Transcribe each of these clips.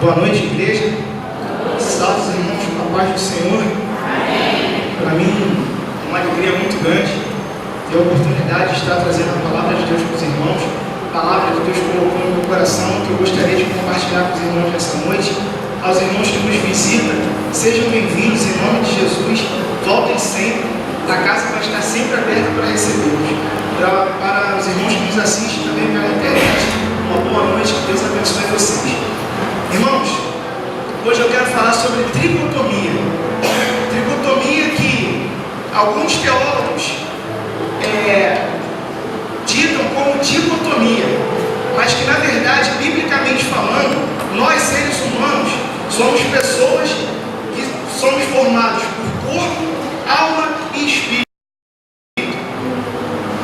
Boa noite, igreja. Salve os irmãos com a paz do Senhor. Para mim é uma alegria muito grande ter a oportunidade de estar trazendo a palavra de Deus para os irmãos, a palavra que Deus colocou no meu coração, que eu gostaria de compartilhar com os irmãos nessa noite. Aos irmãos que nos visitam, sejam bem-vindos em nome de Jesus. Voltem sempre, a casa vai estar sempre aberta para recebê-los. Para os irmãos que nos assistem também pela internet, uma boa noite, que Deus abençoe vocês. Irmãos, hoje eu quero falar sobre tricotomia. Tricotomia que alguns teólogos ditam como dicotomia, mas que na verdade, biblicamente falando, nós seres humanos somos pessoas que somos formados por corpo, alma e espírito.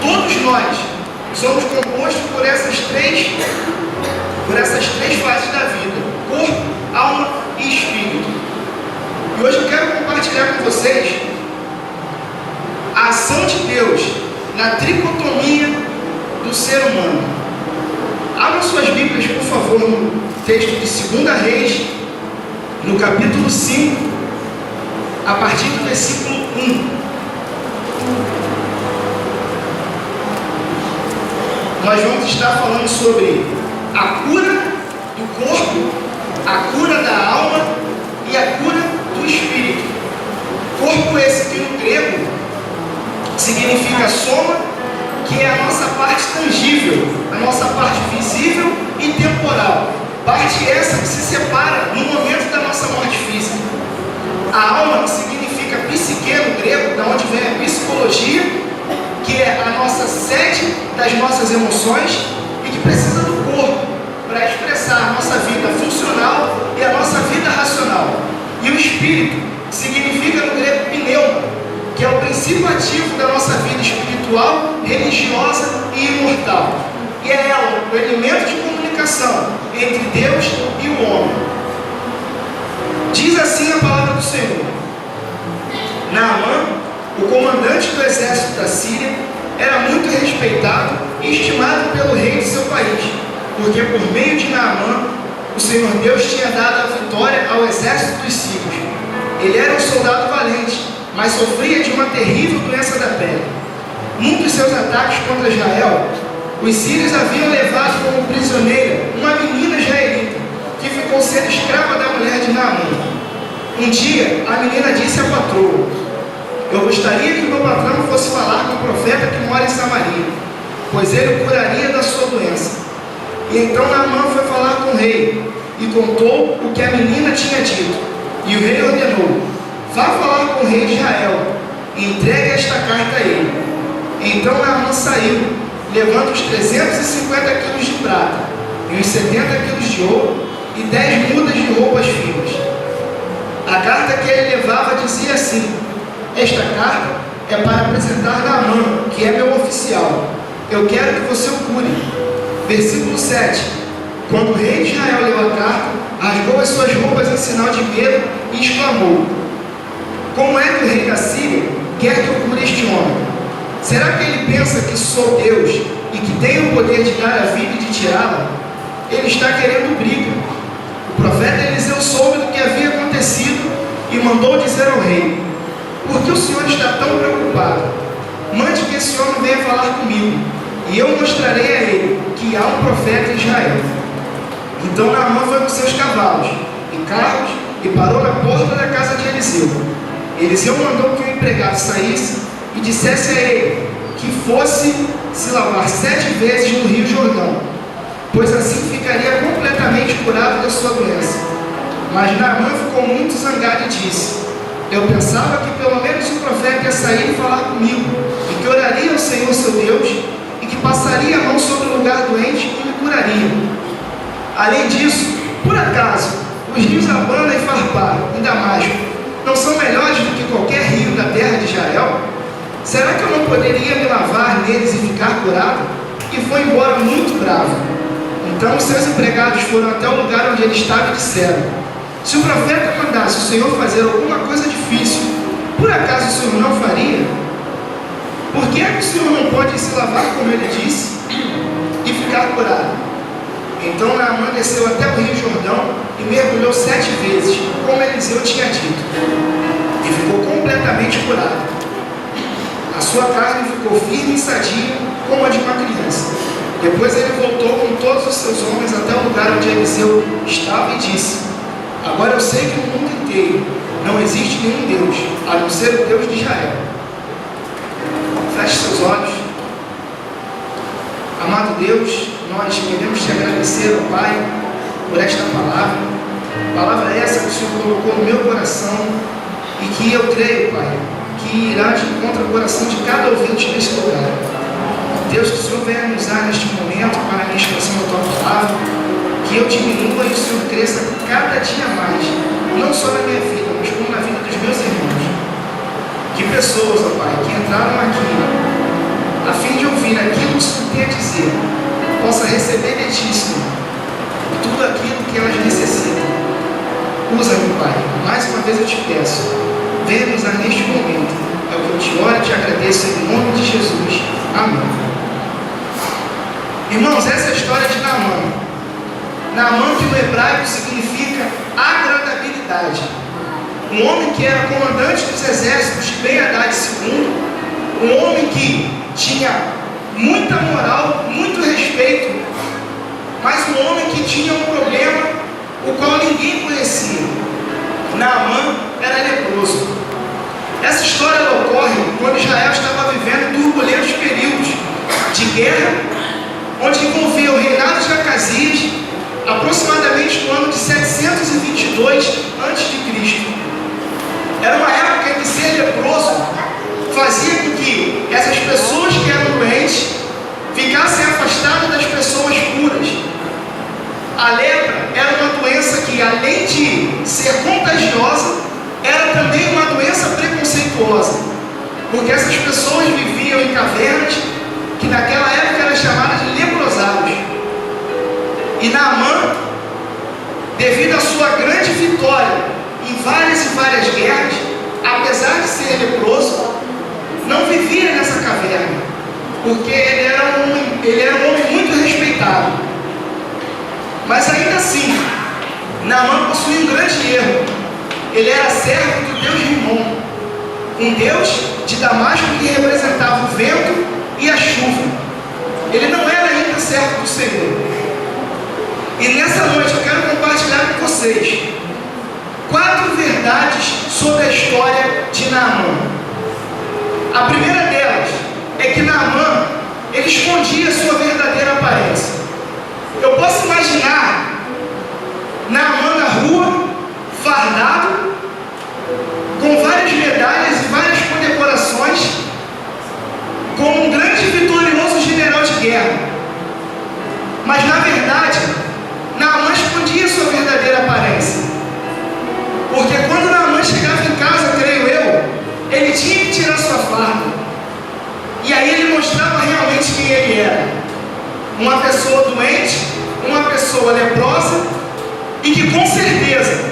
Todos nós somos compostos por essas três fases da vida: corpo, alma e espírito. E hoje eu quero compartilhar com vocês a ação de Deus na tricotomia do ser humano. Abram suas Bíblias, por favor, no texto de 2 Reis, no capítulo 5, a partir do versículo 1. Nós vamos estar falando sobre a cura do corpo, a cura da alma e a cura do espírito. Corpo esse que no grego significa soma, que é a nossa parte tangível, a nossa parte visível e temporal. Parte essa que se separa no momento da nossa morte física. A alma, que significa psique no grego, da onde vem a psicologia, que é a nossa sede das nossas emoções e que precisa do corpo para expressar a nossa vida funcional e a nossa vida racional. E o espírito, que significa no grego pneuma, que é o princípio ativo da nossa vida espiritual, religiosa e imortal. E é ela o elemento de comunicação entre Deus e o homem. Diz assim a palavra do Senhor: Naamã, o comandante do exército da Síria, era muito respeitado e estimado pelo rei de seu país, porque por meio de Naamã, o Senhor Deus tinha dado a vitória ao exército dos sírios. Ele era um soldado valente, mas sofria de uma terrível doença da pele. Num dos seus ataques contra Israel, os sírios haviam levado como prisioneira uma menina israelita, que ficou sendo escrava da mulher de Naamã. Um dia, a menina disse à patroa: eu gostaria que o meu patrão fosse falar com o profeta que mora em Samaria, pois ele o curaria da sua doença. E então Naamã foi falar com o rei e contou o que a menina tinha dito. E o rei ordenou: vá falar com o rei de Israel e entregue esta carta a ele. Então Naamã saiu, levando os 350 quilos de prata e os 70 quilos de ouro e 10 mudas de roupas finas. A carta que ele levava dizia assim: esta carta é para apresentar Naamã, que é meu oficial. Eu quero que você o cure. Versículo 7. Quando o rei de Israel leu a carta, rasgou as suas roupas em sinal de medo e exclamou: como é que o rei da Síria quer que eu cure este homem? Será que ele pensa que sou Deus e que tenho o poder de dar a vida e de tirá-la? Ele está querendo briga. O profeta Eliseu soube do que havia acontecido e mandou dizer ao rei: por que o senhor está tão preocupado? Mande que esse homem venha falar comigo, e eu mostrarei a ele que há um profeta em Israel. Então Naamã foi com seus cavalos e carros e parou na porta da casa de Eliseu. Eliseu mandou que o empregado saísse e dissesse a ele que fosse se lavar 7 vezes no rio Jordão, pois assim ficaria completamente curado da sua doença. Mas Naamã ficou muito zangado e disse: eu pensava que pelo menos o profeta ia sair e falar comigo, e que oraria ao Senhor seu Deus, e que passaria a mão sobre o lugar doente e me curaria. Além disso, por acaso, os rios Abana e Farpar, em Damasco, não são melhores do que qualquer rio da terra de Israel? Será que eu não poderia me lavar neles e ficar curado? E foi embora muito bravo. Então os seus empregados foram até o lugar onde ele estava e disseram: se o profeta mandasse o Senhor fazer alguma coisa difícil, por acaso o Senhor não faria? Por que é que o Senhor não pode se lavar, como ele disse, e ficar curado? Então Naamã desceu até o rio Jordão e mergulhou 7 vezes, como Eliseu tinha dito, e ficou completamente curado. A sua carne ficou firme e sadia, como a de uma criança. Depois ele voltou com todos os seus homens até o lugar onde Eliseu estava e disse: agora eu sei que no mundo inteiro não existe nenhum Deus, a não ser o Deus de Israel. Feche seus olhos. Amado Deus, nós queremos te agradecer, ó Pai, por esta palavra essa que o Senhor colocou no meu coração e que eu creio, Pai, que irá de encontro ao coração de cada ouvinte neste lugar. Deus, que o Senhor venha nos usar neste momento para a expressão da Tua palavra, que eu diminua e o Senhor cresça cada dia mais, não só na minha vida, mas como na vida dos meus irmãos. Que pessoas, ó Pai, que entraram aqui a fim de ouvir aquilo que o Senhor tem a dizer, possa receber de Ti, Senhor, tudo aquilo que elas necessitam. Usa-me, Pai, mais uma vez eu te peço, venha nos usar neste momento. É o que eu te oro e te agradeço em nome de Jesus. Amém. Irmãos, essa é a história de Naamã. Naamã, que no hebraico significa agradabilidade. Um homem que era comandante dos exércitos de Ben-Hadad II, um homem que tinha muita moral, muito respeito, mas um homem que tinha um problema o qual ninguém conhecia. Naamã era leproso. Essa história ocorre quando Israel estava vivendo turbulentos períodos de guerra, onde envolvia o reinado de Acasias, aproximadamente no ano de 722 a.C. Era uma época em que ser leproso fazia com que essas pessoas que eram doentes ficassem afastadas das pessoas puras. A lepra era uma doença que, além de ser contagiosa, era também uma doença preconceituosa, porque essas pessoas viviam em cavernas que naquela época eram chamadas de leprosados. E Naamã, devido à sua grande vitória em várias e várias guerras, apesar de ser leproso, não vivia nessa caverna, porque ele era um homem muito respeitado. Mas ainda assim, Naamã possuía um grande erro. Ele era servo do deus Rimon, um deus de Damasco que representava o vento e a chuva. Ele não era ainda servo do Senhor. E nessa noite eu quero compartilhar com vocês 4 verdades sobre a história de Naamã. A primeira delas é que Naamã, ele escondia a sua verdadeira aparência. Eu posso imaginar Naamã na rua, fardado, com várias medalhas e várias condecorações, como um grande e vitorioso general de guerra. Mas na verdade, Naamã escondia sua verdadeira aparência. Porque quando Naamã chegava em casa, creio eu, ele tinha que tirar sua farda. E aí ele mostrava realmente quem ele era. Uma pessoa doente, uma pessoa leprosa, e que com certeza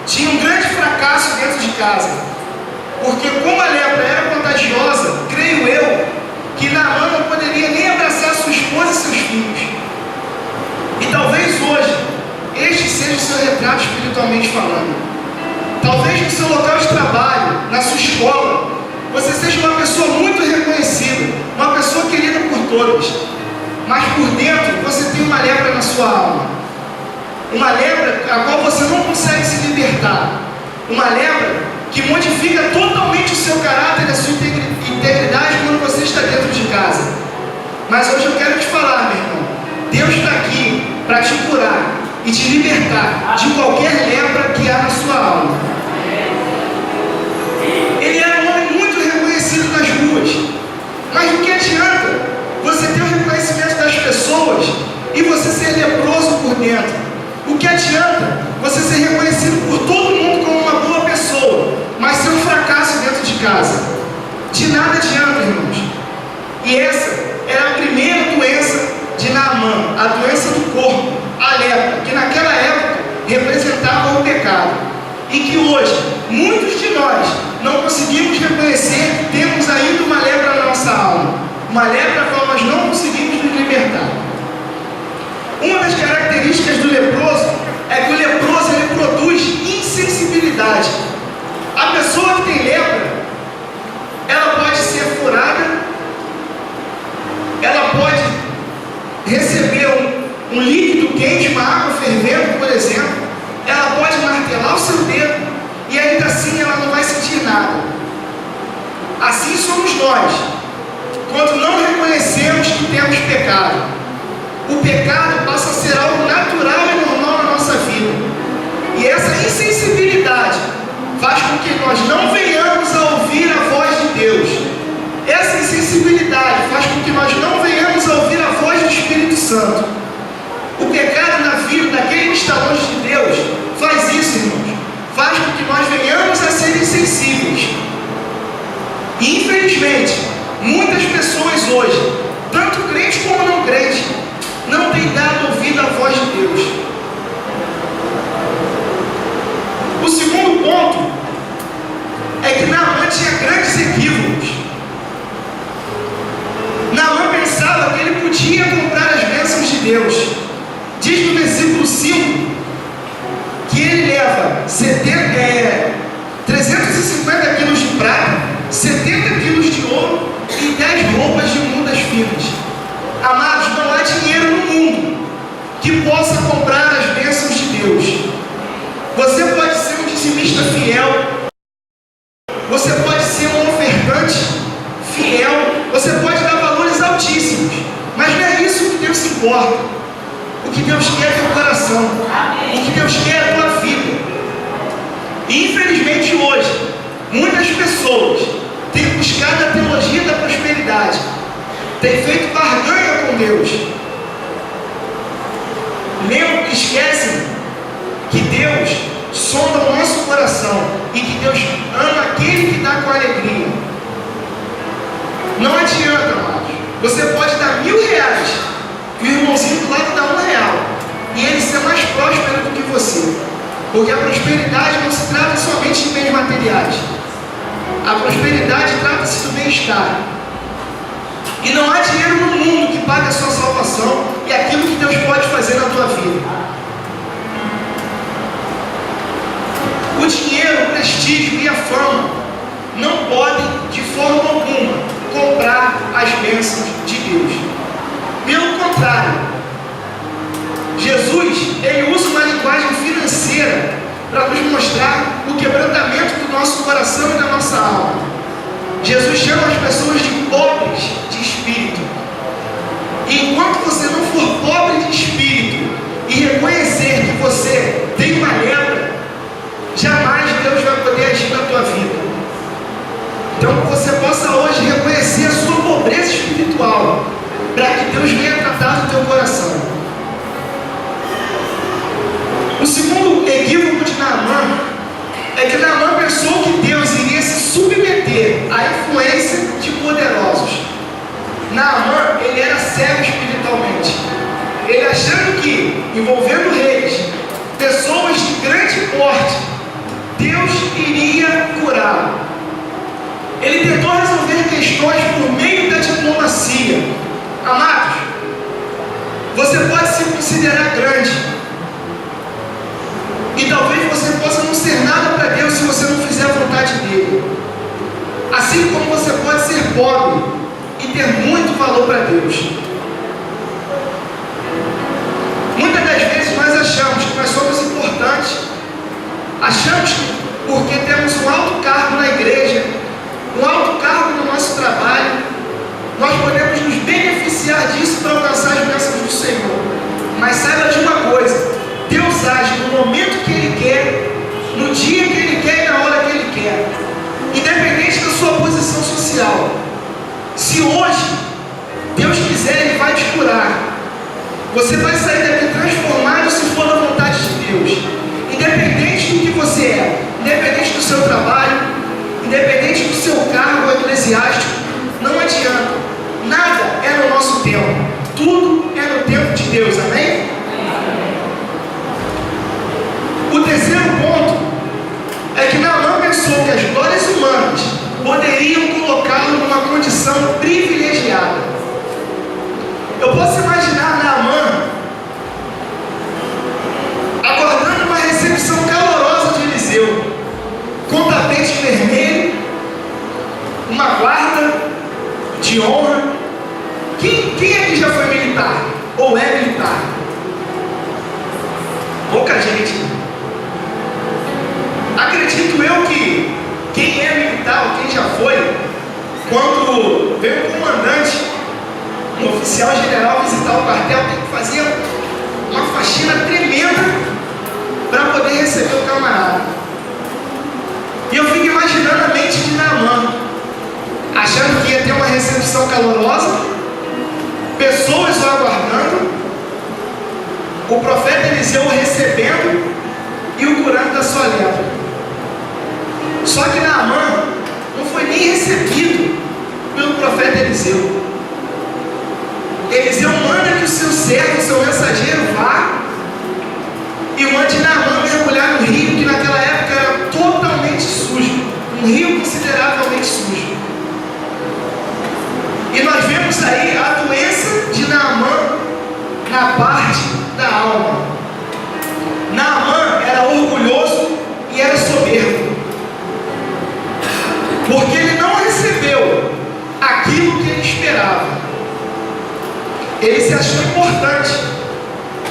tinha um grande fracasso dentro de casa. Porque como a lepra era contagiosa, creio eu, que Naamã não poderia nem abraçar sua esposa e seus filhos. E talvez hoje, este seja o seu retrato espiritualmente falando. Talvez no seu local de trabalho, na sua escola, você seja uma pessoa muito reconhecida, uma pessoa querida por todos, mas por dentro você tem uma lepra na sua alma, uma lepra a qual você não consegue se libertar, uma lepra que modifica totalmente o seu caráter e a sua integridade quando você está dentro de casa. Mas hoje eu quero te falar, meu irmão, Deus está aqui para te curar e te libertar de qualquer lepra que há na sua alma. Ele era um homem muito reconhecido nas ruas, mas o que adianta você ter o reconhecimento das pessoas e você ser leproso por dentro? O que adianta você ser reconhecido por todo mundo como uma boa pessoa, mas ser um fracasso dentro de casa? De nada adianta, irmãos. E essa era a primeira doença de Naamã, a doença do corpo, a lepra, que naquela época representava o pecado. E que hoje, muitos de nós não conseguimos reconhecer, temos ainda uma lepra na nossa alma, uma lepra a qual nós não conseguimos nos libertar. Uma das características receber um líquido quente, uma água fervendo, por exemplo, ela pode martelar o seu dedo e ainda assim ela não vai sentir nada. Assim somos nós, quando não reconhecemos que temos pecado. O pecado passa a ser algo natural e normal na nossa vida. E essa insensibilidade faz com que nós não venhamos a ouvir a voz de Deus. Essa insensibilidade faz com que nós não venhamos a ouvir a voz do Espírito Santo. O pecado na vida daquele que está longe de Deus faz isso, irmãos. Faz com que nós venhamos a ser insensíveis. E infelizmente, muitas pessoas hoje, tanto crentes como não crentes, não têm dado ouvido à voz de Deus. O segundo ponto é que Naamã tinha grandes equívocos. Naamã pensava que ele podia comprar as bênçãos de Deus. Diz no versículo 5 que ele leva 350 quilos de prata, 70 quilos de ouro e 10 roupas de mudas finas. Amados, não há dinheiro no mundo que possa comprar as bênçãos de Deus. Você pode ser um dizimista fiel, você pode ser um ofertante fiel, você pode dar valores altíssimos, mas não é isso que Deus se importa. O que Deus quer é teu coração. O que Deus quer é a tua vida. E infelizmente hoje, muitas pessoas têm buscado a teologia da prosperidade, têm feito barganha com Deus. Esquecem que Deus sonda o nosso coração e que Deus ama aquele que dá com alegria. Não adianta, amados. Você pode dar R$1.000 e o irmãozinho do lado dá R$1 e ele ser mais próspero do que você. Porque a prosperidade não se trata somente de bens materiais. A prosperidade trata-se do bem-estar. E não há dinheiro no mundo que pague a sua salvação e aquilo que Deus pode fazer na tua vida. O dinheiro, o prestígio e a fama não podem, de forma alguma, comprar as bênçãos de Deus. Pelo contrário, Jesus, ele usa uma linguagem financeira para nos mostrar o quebrantamento do nosso coração e da nossa alma. Jesus chama as pessoas de pobres de espírito. E enquanto você não for pobre de espírito e reconhecer que você tem uma lepra, jamais Deus vai poder agir na tua vida. Então que você possa hoje reconhecer a sua pobreza espiritual, para que Deus venha tratar do teu coração. O segundo equívoco de Naamã é que Naamã pensou que Deus iria se submeter à influência de poderosos. Naamã, ele era cego espiritualmente. Ele achando que, envolvendo reis, pessoas de grande porte, Deus iria curá-lo. Ele tentou resolver questões por meio da diplomacia. Amados, você pode se considerar grande, e talvez você possa não ser nada para Deus se você não fizer a vontade dele. Assim como você pode ser pobre e ter muito valor para Deus. Muitas das vezes nós achamos que nós somos importantes, achamos que porque temos um alto cargo na igreja, um alto cargo no nosso trabalho, nós podemos nos beneficiar disso para alcançar as bênçãos do Senhor. Mas saiba de uma coisa: Deus age no momento que Ele quer, no dia que Ele quer e na hora que Ele quer, independente da sua posição social. Se hoje Deus quiser, Ele vai te curar. Você vai sair daqui transformado se for da vontade de Deus. Independente do que você é, independente do seu trabalho, independente do seu cargo eclesiástico, não adianta. Nada é no nosso tempo. Tudo é no tempo de Deus. Amém? O terceiro ponto é que Naamã pensou que as glórias humanas poderiam colocá-lo numa condição privilegiada. Eu posso imaginar Naamã aguardando uma recepção calorosa de Eliseu, com tapete vermelho, uma guarda de honra. Quem aqui já foi militar? ou é militar? Pouca gente. Acredito eu que quem é militar, ou quem já foi, quando veio um comandante, um oficial general visitar o quartel, tem que fazer uma faxina tremenda para poder receber o camarada. E eu fico imaginando a mente de Naamã, achando que ia ter uma recepção calorosa, pessoas o aguardando, o profeta Eliseu o recebendo e o curando da sua lepra. Só que Naamã não foi nem recebido pelo profeta Eliseu. Eliseu manda que o seu servo, o seu mensageiro, vá e mande Naamã mergulhar no rio, que naquela época era totalmente sujo, um rio consideravelmente sujo. E nós vemos aí a doença de Naamã na parte da alma. Naamã era orgulhoso e era soberbo, porque ele não recebeu aquilo que ele esperava. Ele se achou importante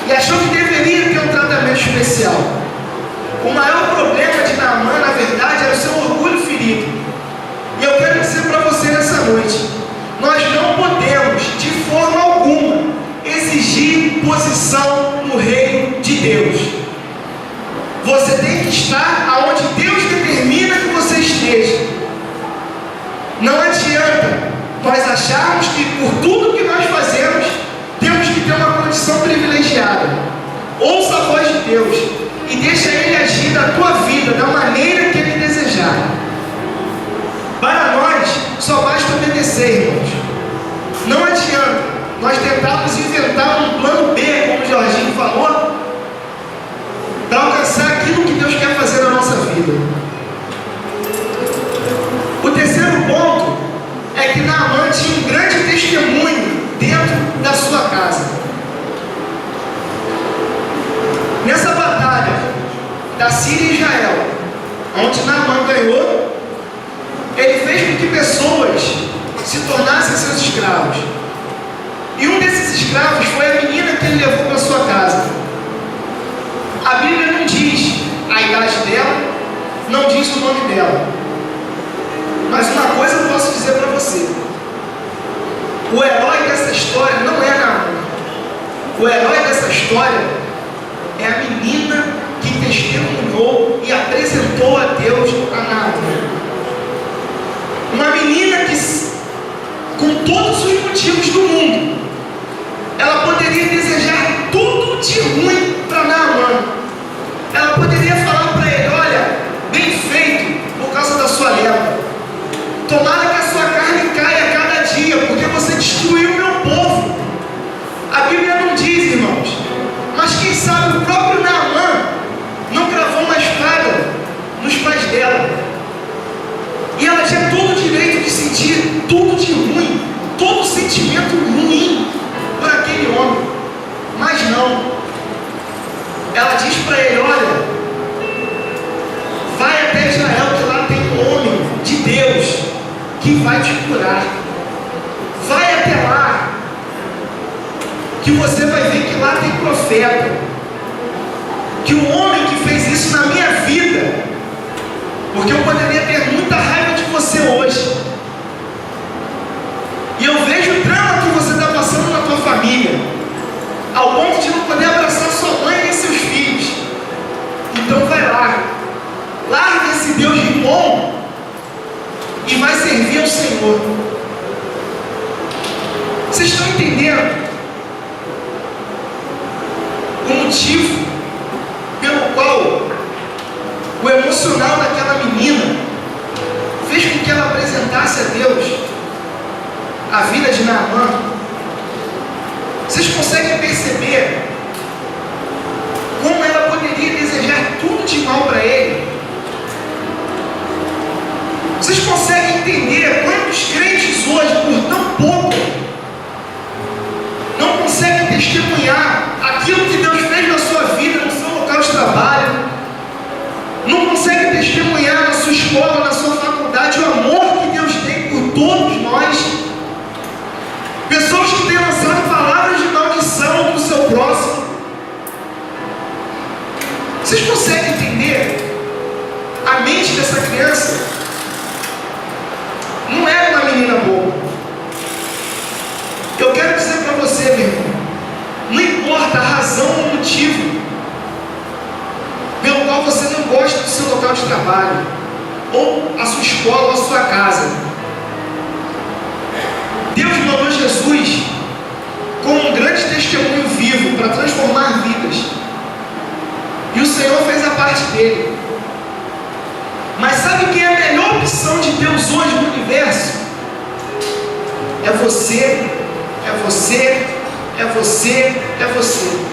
e achou que deveria ter um tratamento especial. O maior problema de Naamã, na verdade, era o seu orgulho ferido. E eu quero dizer para você nessa noite: nós não podemos, de forma alguma, exigir posição no reino de Deus. Você tem que estar aonde Deus determina que você esteja. Não adianta nós acharmos que por tudo que nós fazemos temos que ter uma condição privilegiada. Ouça a voz de Deus e deixa Ele agir na tua vida da maneira que Ele desejar. Para nós só basta obedecer, irmãos. Não adianta nós tentarmos inventar um plano B, como o Jorginho falou, para alcançar aquilo que Deus quer fazer na nossa vida. O terceiro ponto é que Naamã tinha um grande testemunho dentro da sua casa. Nessa batalha da Síria e Israel, onde Naamã ganhou, ele fez com que pessoas se tornassem seus escravos. E um desses escravos foi a menina que ele levou para sua casa. A Bíblia não diz a idade dela, não diz o nome dela. Mas uma coisa eu posso dizer para você: o herói dessa história não é Naamã. O herói dessa história é a menina que testemunhou e apresentou a Deus a Naamã. Uma menina que, com todos os motivos do mundo, ela poderia desejar tudo de ruim para Naamã. Ela poderia falar para ele: olha, bem feito por causa da sua lepra. Tomara que a sua carne caia a cada dia, porque você destruiu o meu povo. A Bíblia não diz, irmãos, mas quem sabe o próprio Naamã não cravou uma espada nos pés dela. E ela tinha todo o direito de sentir tudo de ruim, todo sentimento ruim por aquele homem. Mas não. Ela diz para ele: olha, vai até Israel, que lá tem um homem de Deus que vai te curar. Vai até lá, que você vai ver que lá tem profeta. Que o homem que fez isso na minha vida, porque eu poderia ter muita raiva de você hoje, e eu vejo o drama que você está passando na tua família, ao ponto de não poder abraçar sua mãe nem seus filhos. Então vai lá, larga esse Deus de bom e vai servir ao Senhor. Vocês estão entendendo o motivo pelo qual o emocional daquela menina fez com que ela apresentasse a Deus a vida de Naamã? Vocês conseguem perceber como ela poderia desejar tudo de mal para ele? Vocês conseguem entender quantos crentes hoje, por tão pouco, não conseguem testemunhar aquilo que Deus fez na sua vida, no seu local de trabalho, não conseguem testemunhar na sua escola, na sua faculdade, o amor que Deus tem por todos nós? Pessoas que têm lançado palavras de maldição trabalho, ou a sua escola, ou a sua casa. Deus mandou Jesus como um grande testemunho vivo para transformar vidas. E o Senhor fez a parte dele. Mas sabe quem é a melhor opção de Deus hoje no universo? É você, é você, é você, é você.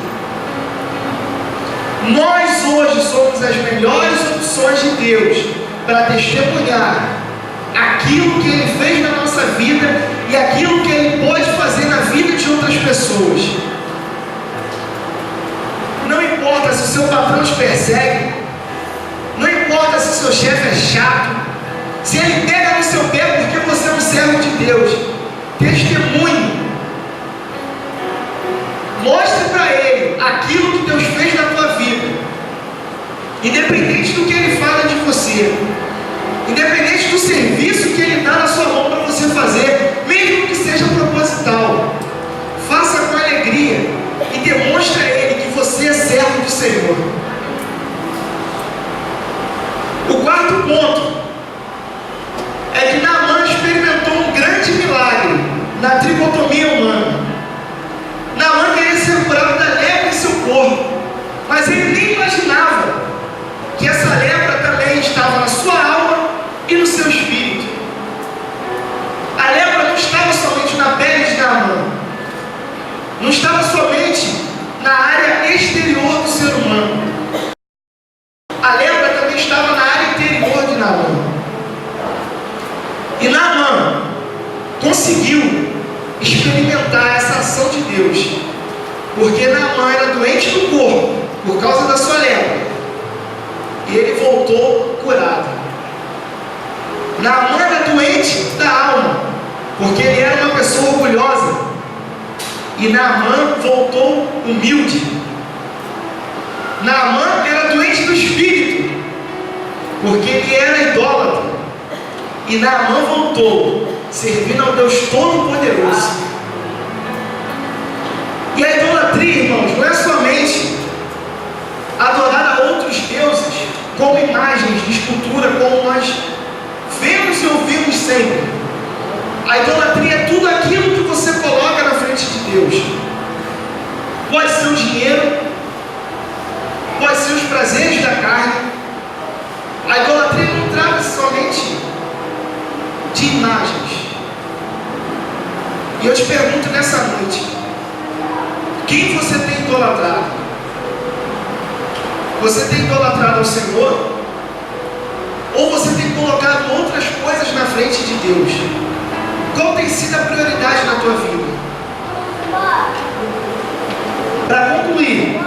Nós hoje somos as melhores opções de Deus para testemunhar aquilo que Ele fez na nossa vida e aquilo que Ele pode fazer na vida de outras pessoas. Não importa se o seu patrão te persegue, não importa se o seu chefe é chato, se ele pega no seu pé porque você é um servo de Deus, testemunhe. Mostre para ele aquilo que Deus fez na tua vida, independente do que ele fala de você, independente do serviço que ele dá na sua mão para você fazer, mesmo que seja proposital. Faça com alegria e demonstre a ele que você é servo do Senhor. O quarto ponto é que Naamã experimentou um grande milagre na tricotomia humana. Naamã queria ser curado da lepra em seu corpo, mas ele nem imaginava que essa lepra também estava na sua alma e no seu espírito. A lepra não estava somente na pele de Naamã, não estava somente na área exterior do ser humano. A lepra também estava na área interior de Naamã. E Naamã conseguiu experimentar essa ação de Deus, porque Naamã era doente do corpo por causa da sua lepra, e ele voltou curado. Naamã era doente da alma, porque ele era uma pessoa orgulhosa, e Naamã voltou humilde. Naamã era doente do espírito, porque ele era idólatra, e Naamã voltou servindo ao Deus Todo-Poderoso. E a idolatria, irmãos, não é somente adorar a outros deuses como imagens de escultura, como nós vemos e ouvimos sempre. A idolatria é tudo aquilo que você coloca na frente de Deus. Pode ser o dinheiro, pode ser os prazeres da carne. A idolatria não trata somente de imagens. E eu te pergunto nessa noite, quem você tem idolatrado? Você tem idolatrado ao Senhor? Ou você tem colocado outras coisas na frente de Deus? Qual tem sido a prioridade na tua vida? Para concluir,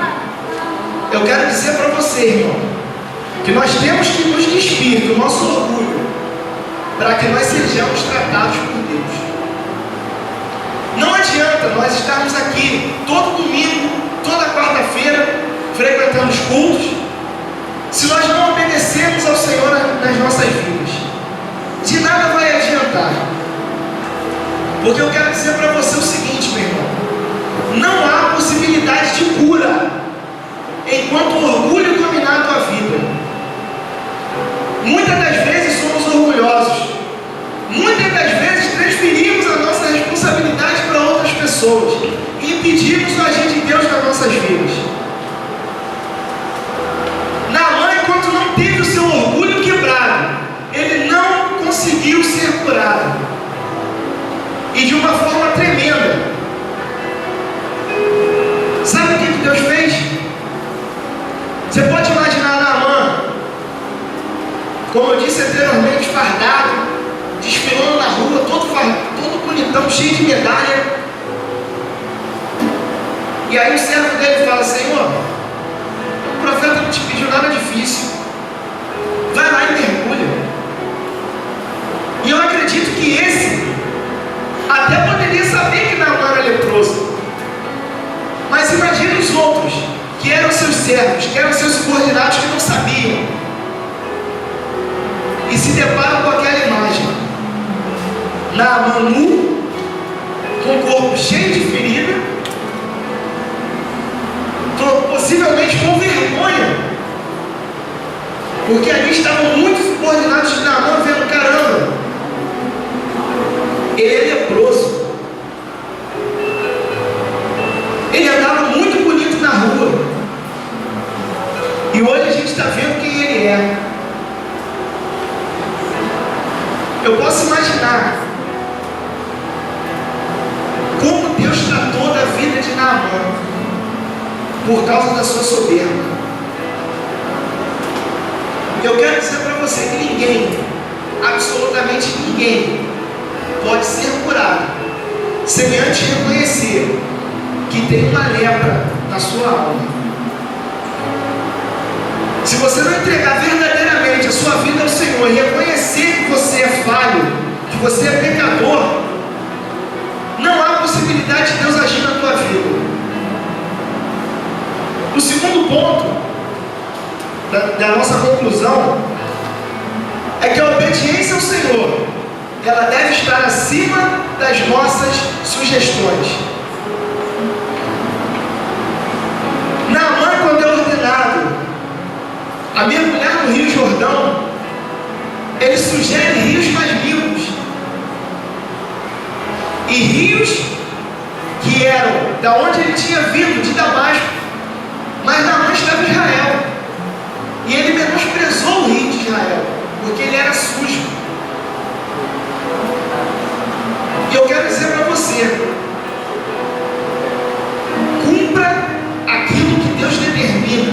eu quero dizer para você, irmão, que nós temos que nos despir do nosso orgulho para que nós sejamos tratados por Deus. Não adianta nós estarmos aqui todo domingo, toda quarta-feira, frequentando os cultos, se nós não obedecermos ao Senhor nas nossas vidas. De nada vai adiantar. Porque eu quero dizer para você o seguinte, meu irmão: não há possibilidade de cura enquanto o orgulho dominar a tua vida. Muitas das vezes somos orgulhosos. Muitas das vezes transferimos a nossa responsabilidade para outras pessoas e impedimos o agir de Deus nas nossas vidas. Naamã, enquanto não teve o seu orgulho quebrado, ele não conseguiu ser curado. E de uma forma tremenda. Sabe o que Deus fez? Você pode imaginar Naamã, como eu disse anteriormente, fardado, desfilando na rua, todo bonitão, cheio de medalha. E aí o servo dele fala: Senhor, o profeta não te pediu nada difícil, vai lá e mergulha. E eu acredito que esse até poderia saber que Naamã era leproso, mas imagine os outros, que eram seus servos, que eram seus subordinados, que não sabiam, e se deparam com aquela imagem: Naamã nu, com o corpo cheio de ferida, possivelmente com vergonha, porque ali eles estavam muito subordinados de Naamã, vendo, caramba, ele é leproso. Ele andava muito bonito na rua. E hoje a gente está vendo quem ele é. Eu posso imaginar como Deus tratou da vida de Naamã por causa da sua soberba. Eu quero dizer para você que ninguém, absolutamente ninguém, pode ser curado sem antes reconhecer que tem uma lepra na sua alma. Se você não entregar verdadeiramente a sua vida ao Senhor e reconhecer que você é falho, que você é pecador, não há possibilidade de Deus agir na tua vida. O segundo ponto da nossa conclusão é que a obediência ao Senhor, ela deve estar acima das nossas sugestões. Naamã, quando é ordenado a mergulhar no Rio Jordão, ele sugere rios mais limpos. E rios que eram da onde ele tinha vindo, de Damasco. Mas Naamã estava em Israel. E ele menosprezou o rio de Israel, porque ele era sujo. E eu quero dizer para você, cumpra aquilo que Deus determina.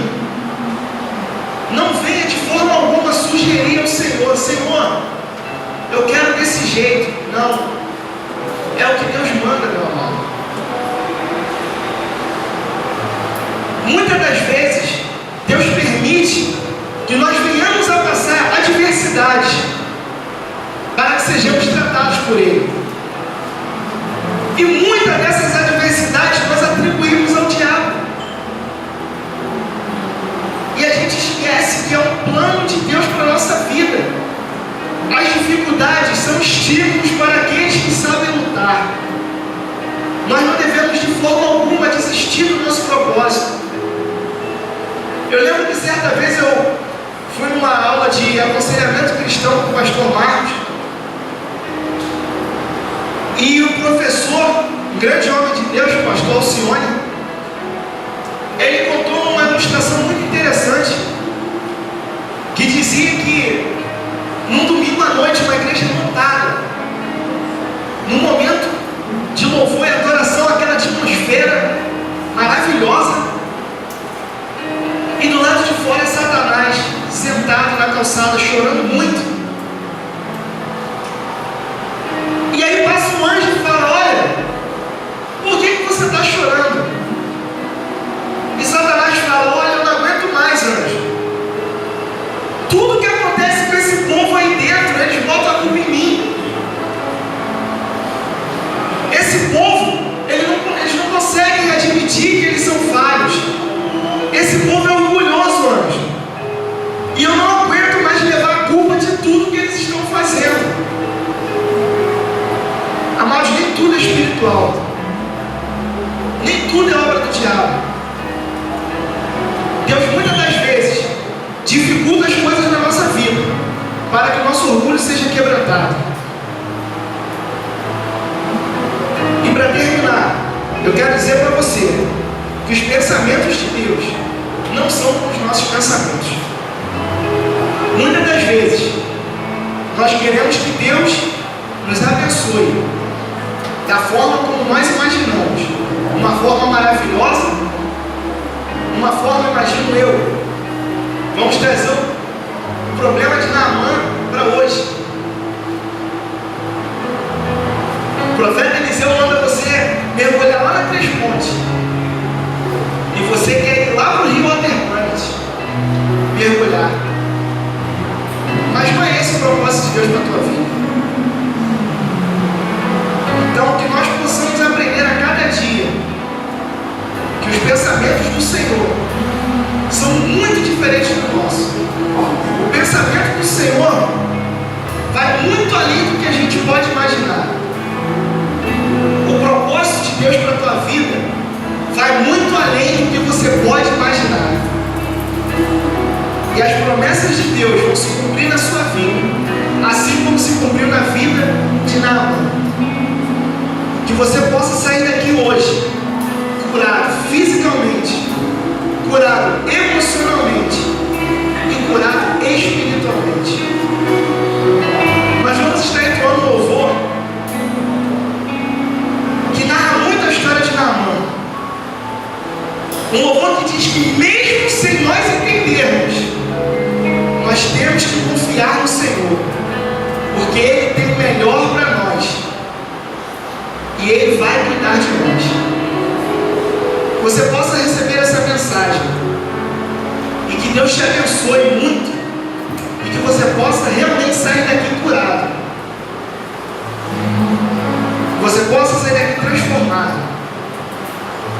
Não venha de forma alguma sugerir ao Senhor, Senhor, eu quero desse jeito. Não, é o que Deus manda, meu amado. Muitas das vezes Deus permite que nós venhamos a passar adversidades para que sejamos tratados por Ele. E muitas dessas adversidades nós atribuímos ao diabo. E a gente esquece que é um plano de Deus para a nossa vida. As dificuldades são estímulos para aqueles que sabem lutar. Nós não devemos de forma alguma desistir do nosso propósito. Eu lembro que certa vez eu fui numa aula de aconselhamento cristão com o pastor Marcos. E o professor, um grande homem de Deus, o pastor Alcione, ele contou uma ilustração muito interessante, que dizia que num domingo à noite, uma igreja lotada, num momento de louvor e adoração, aquela atmosfera maravilhosa, e do lado de fora Satanás, sentado na calçada, chorando muito. E aí passa um anjo e fala, olha, por que você está chorando? E Satanás fala, olha, eu não aguento mais, anjo. Tudo que acontece com esse povo aí dentro, eles botam a culpa em mim. Esse povo, eles não conseguem admitir que eles são falhos. Esse povo é orgulhoso, anjo. E eu não aguento mais levar a culpa de tudo que eles estão fazendo. Amados, nem tudo é espiritual. Nem tudo é obra do diabo. Deus muitas das vezes dificulta as coisas na nossa vida para que o nosso orgulho seja quebrantado. E para terminar, eu quero dizer para você que os pensamentos de Deus não são como os nossos pensamentos. Muitas das vezes nós queremos que Deus nos abençoe da forma como nós imaginamos, uma forma maravilhosa, uma forma, imagino eu. Vamos trazer o problema de Naamã para hoje. O profeta Eliseu manda você mergulhar lá na Três Pontes, e você quer ir lá para o Rio Waterfront mergulhar. Mas não é esse o propósito de Deus para a tua vida. Então, que nós possamos aprender a cada dia que os pensamentos do Senhor são muito diferentes do nosso. O pensamento do Senhor vai muito além do que a gente pode imaginar. O propósito de Deus para a tua vida vai muito além do que você pode imaginar. E as promessas de Deus vão se Um louvor que diz que mesmo sem nós entendermos, nós temos que confiar no Senhor, porque Ele tem o melhor para nós e Ele vai cuidar de nós. Você possa receber essa mensagem e que Deus te abençoe muito e que você possa realmente sair daqui curado, você possa sair daqui transformado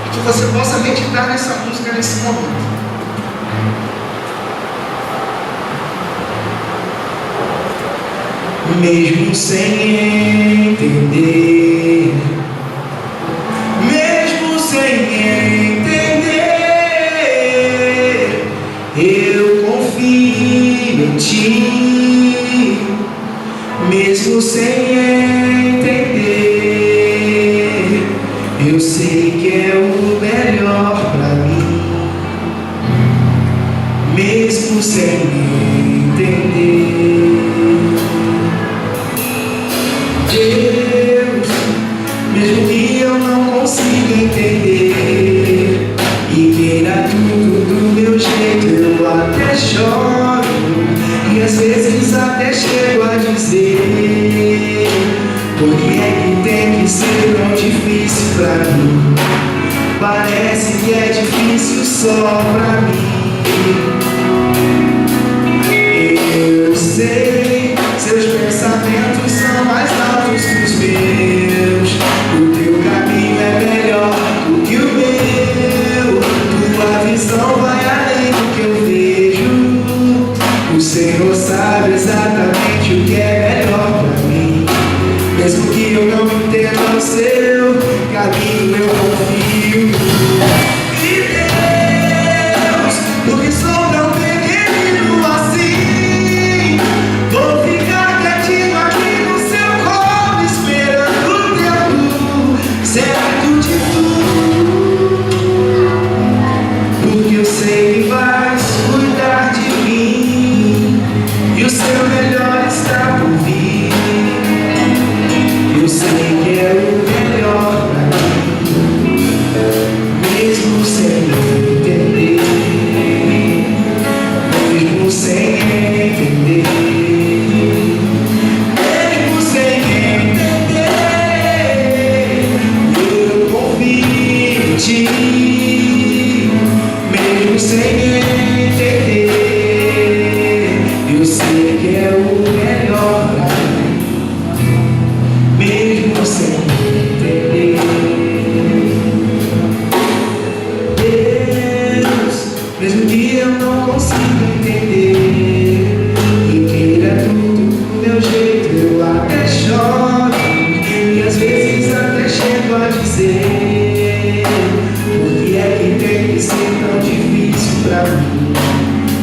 e que você possa meditar nessa música nesse momento. Mesmo sem entender, mesmo sem entender, eu confio em Ti. Mesmo sem entender, eu sei que é o melhor para mim. Mesmo sem entender, Deus, mesmo que eu não consiga entender e queira tudo do meu jeito, eu até choro e às vezes até chego a dizer: por que é que tem que ser tão difícil pra mim? Parece que é difícil só pra mim. Eu sei, seus pensamentos são mais altos que os meus. O teu caminho é melhor do que o meu. Tua visão vai além do que eu vejo. O Senhor sabe exatamente o que é melhor pra mim. Mesmo que eu não entenda o seu caminho, eu confio. E Deus, porque sou tão pequenino assim, vou ficar quietinho aqui no seu colo, esperando o tempo certo de tudo, porque eu sei que vais cuidar de mim e o seu melhor está por vir. Eu sei que é o melhor pra mim, mesmo sem entender, mesmo sem entender, mesmo sem entender, eu confio em Ti. Mesmo sem entender, eu sei que é o melhor pra mim. Mesmo sem entender, Deus, mesmo que eu não consiga entender e queira tudo do meu jeito, eu até choro e às vezes até chego a dizer: por que é que tem que ser tão difícil pra mim?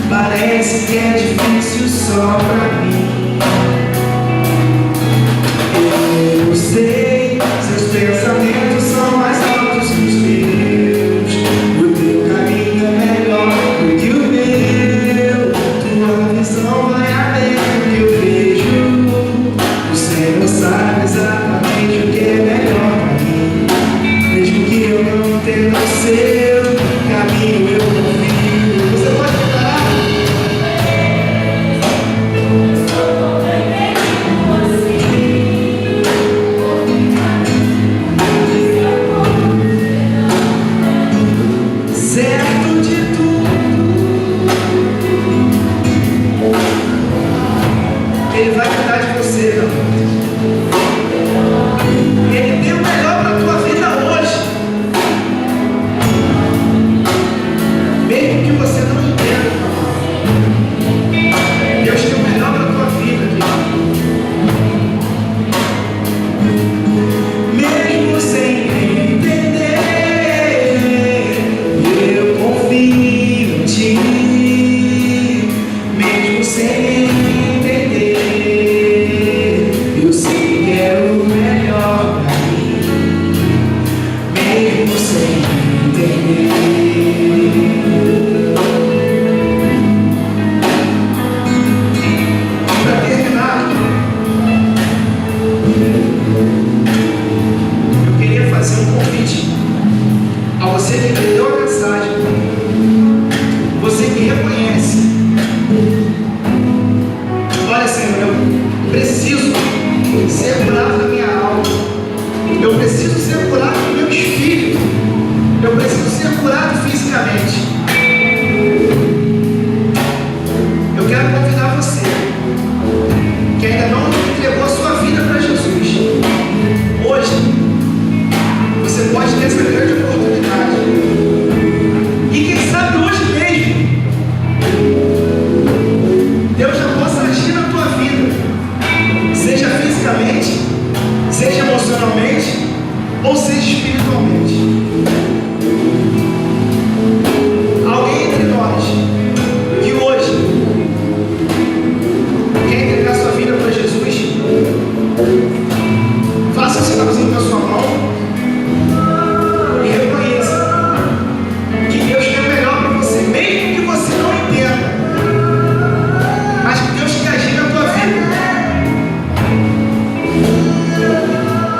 Parece que é difícil só pra mim. Eu sei, seus pensamentos são mais altos que os meus. O teu caminho é melhor do que o meu. Tua visão vai além do que eu vejo. O Senhor sabe exatamente o que é melhor pra mim. Mesmo que eu não entenda o seu caminho, eu confio. Você pode parar? Certo de tudo, Ele vai cuidar de você, não? Ele tem o melhor para a tua vida hoje, mesmo que você não entenda. Deus tem o melhor para a tua vida, mesmo sem entender, eu Eu preciso ser curado fisicamente. Eu quero convidar você que ainda não entregou a sua vida para Jesus. Hoje, você pode ter essa grande oportunidade. E quem sabe hoje mesmo, Deus já possa agir na tua vida, seja fisicamente, seja emocionalmente, ou seja espiritualmente. Alguém entre nós que hoje quer entregar sua vida para Jesus, faça um sinalzinho com a sua mão e reconheça que Deus quer o melhor para você, mesmo que você não entenda, mas que Deus quer agir na tua vida.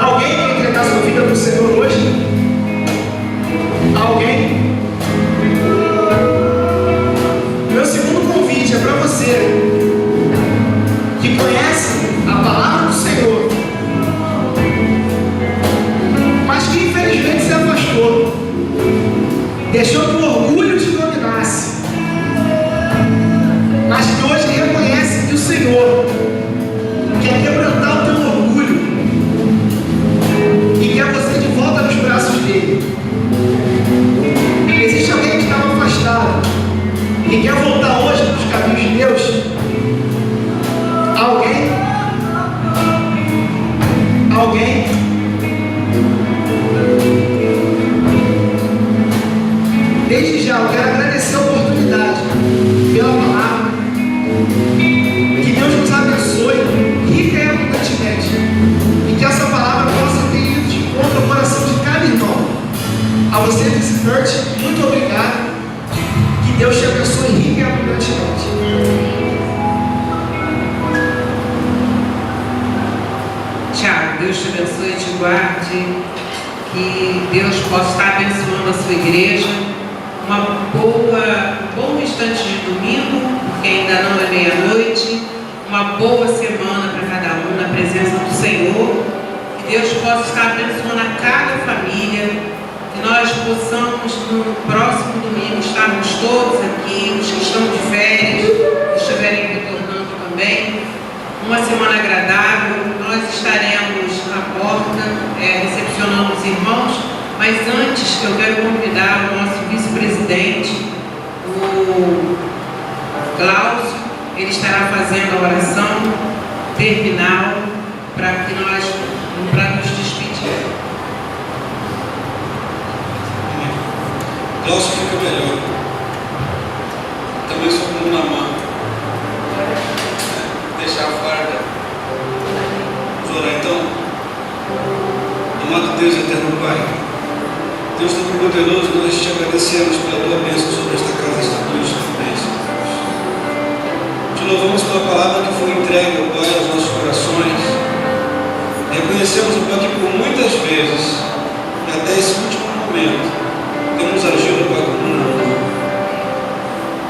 Alguém quer entregar sua vida para o Senhor hoje? Alguém? Meu segundo convite é para você que conhece a palavra do Senhor, mas que infelizmente se afastou, deixou que o orgulho te dominasse, mas que hoje reconhece que o Senhor quer quebrantar o teu orgulho e quer você de volta nos braços dele. Existe alguém que estava afastado e quer voltar hoje para os caminhos de Deus? Alguém? Alguém? Desde já eu quero agradecer a oportunidade pela palavra. Que Deus nos abençoe rica e abundantemente, e que essa palavra possa ter ido de encontro ao coração de cada irmão. A você, visitante, muito obrigado. Que Deus te abençoe rica e abundantemente. Tiago, Deus te abençoe e te guarde. Que Deus possa estar abençoando a sua igreja. Um bom instante de domingo, porque ainda não é meia-noite. Uma boa semana para cada um na presença do Senhor. Que Deus possa estar abençoando a cada família. Que nós possamos no próximo domingo estarmos todos aqui, os que estão de férias, que estiverem retornando também. Uma semana agradável. Nós estaremos na porta recepcionando os irmãos, mas antes eu quero convidar o nosso vice-presidente, o Glaucio. Ele estará fazendo a oração terminal para nos despedir. Glaucio fica melhor. Também sou como na mão. Deixar a farda. Vamos orar então. Amado Deus, eterno Pai, Deus Todo-Poderoso, nós te agradecemos pela tua bênção sobre esta casa, esta noite de bênção. Te louvamos pela palavra que foi entregue, ó Pai, aos nossos corações. Reconhecemos, ó Pai, que por muitas vezes, e até esse último momento, temos agido, ó Pai, como não.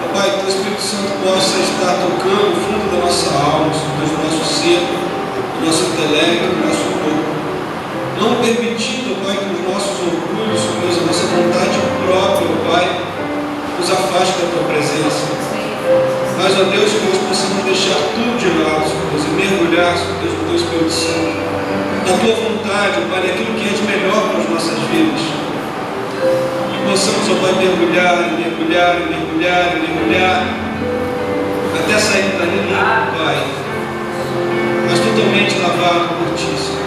Ó Pai, que o Espírito Santo possa estar tocando o fundo da nossa alma, do nosso ser, do nosso intelecto, do nosso corpo. Não permitindo, ó Pai, que os nossos orgulhos, Deus, a nossa vontade própria, ó Pai, nos afaste da tua presença. Mas, ó Deus, que nós possamos deixar tudo de lado, Deus, e mergulhar, Deus, no teu Espírito Santo, na tua vontade, ó Pai, naquilo que é de melhor para as nossas vidas. Que possamos, ó Pai, mergulhar, até sair dali limpo, Pai, mas totalmente lavado por ti, Senhor.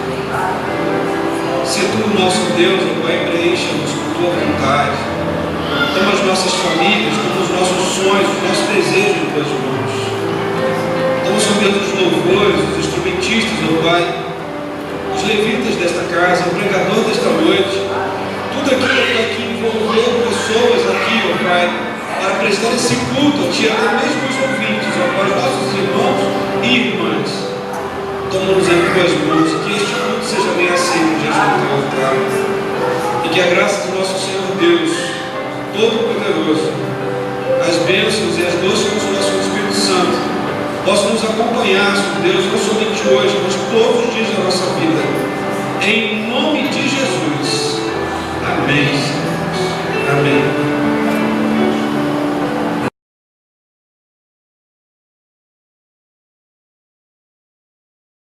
Se tu, nosso Deus, ó Pai, preencha-nos com tua vontade. Toma as nossas famílias, toma os nossos sonhos, os nossos desejos em tuas mãos. Toma, Senhor Deus, os louvores, os instrumentistas, ó Pai, os levitas desta casa, o pregador desta noite, tudo aquilo, ó Pai, que envolveu pessoas aqui, ó Pai, para prestar esse culto a Ti, até mesmo os ouvintes, ó Pai, os nossos irmãos e irmãs. Toma-nos em tuas mãos e que este culto seja bem aceito diante do teu altar. E que a graça do nosso Senhor Deus Todo-Poderoso, as bênçãos e as doces consolações do Espírito Santo possam nos acompanhar, Senhor Deus, não somente hoje, mas todos os dias da nossa vida. Em nome de Jesus. Amém.